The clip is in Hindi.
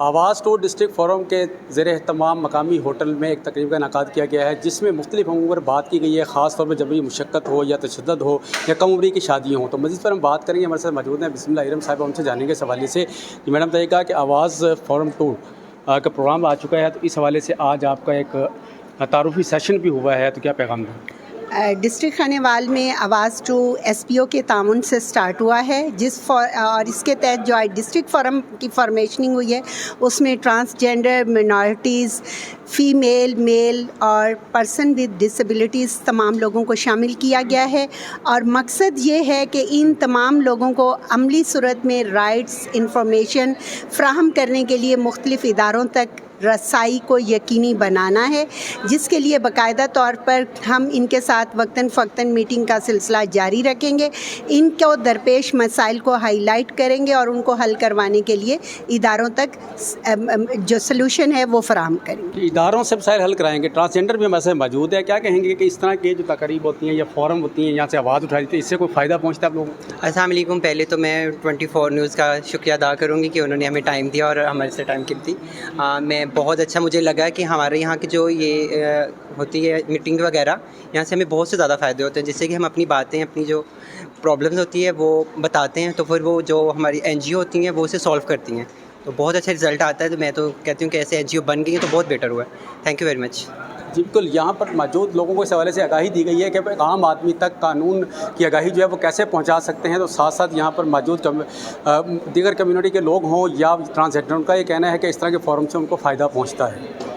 आवाज़ टू डिस्ट्रिक्ट फोरम के ज़ेर एहतमाम मकामी होटल में एक तकरीब का इनेकाद किया गया है, जिसमें मुख्तलिफ मौक़ों पर बात की गई है, ख़ास तौर पर जब भी मुशक्क़त हो या तशद्दुद हो या कम उम्री की शादियाँ हों। तो मज़ीद पर हम बात करेंगे, हमारे साथ मौजूद हैं बिस्मिल्लाह इरम साहिबा, उनसे जानेंगे इस हवाले से कि मैडम बताइएगा कि आवाज़ फोरम 2 का प्रोग्राम आ चुका है, तो इस हवाले से आज आपका एक तारुफ़ी सेशन भी हुआ है, तो क्या पैगाम है? डिस्ट्रिक्ट खानेवाल में आवाज़ टू एसपीओ के ताउन से स्टार्ट हुआ है, और इसके तहत जो डिस्ट्रिक्ट फोरम की फॉर्मेशनिंग हुई है उसमें ट्रांसजेंडर, मिनॉरिटीज़, फ़ीमेल, मेल और पर्सन विद डिसेबिलिटीज़ तमाम लोगों को शामिल किया गया है। और मकसद ये है कि इन तमाम लोगों को अमली सूरत में राइट्स इंफॉर्मेशन फ़राहम करने के लिए मुख्तलिफ़ इदारों तक रसाई को यकीनी बनाना है, जिसके लिए बाकायदा तौर पर हम इनके साथ वक्तन फ़क्तन मीटिंग का सिलसिला जारी रखेंगे। इनको दरपेश मसाइल को हाईलाइट करेंगे और उनको हल करवाने के लिए इदारों तक जो सलूशन है वो फराहम करेंगे। इदारों से मसाइल हल कराएंगे। ट्रांसजेंडर भी हमारे साथ मौजूद है, क्या कहेंगे कि इस तरह के जो तकरीब होती हैं या फोरम होती हैं, यहाँ से आवाज़ उठाई जाती है, इससे कोई फ़ायदा पहुँचता है आप लोगों को? अस्सलाम वालेकुम। पहले तो मैं 24 न्यूज़ का शुक्रिया अदा करूँगी कि उन्होंने हमें टाइम दिया और हमारे से टाइम कीमती। मैं बहुत अच्छा मुझे लगा कि हमारे यहाँ की जो ये होती है मीटिंग वगैरह, यहाँ से हमें बहुत से ज़्यादा फ़ायदे होते हैं, जिससे कि हम अपनी बातें, अपनी जो प्रॉब्लम्स होती है वो बताते हैं, तो फिर वो जो हमारी NGO होती हैं वो उसे सॉल्व करती हैं, तो बहुत अच्छा रिज़ल्ट आता है। तो मैं तो कहती हूँ कि ऐसे NGO बन गई हैं तो बहुत बेटर हुआ है। Thank you very much. जी बिल्कुल, यहाँ पर मौजूद लोगों को इस हवाले से आगाही दी गई है कि एक आम आदमी तक कानून की आगाही जो है वो कैसे पहुँचा सकते हैं। तो साथ साथ यहाँ पर मौजूद दीगर कम्युनिटी के लोग हों या ट्रांसजेंडर, उनका ये कहना है कि इस तरह के फोरम से उनको फ़ायदा पहुँचता है।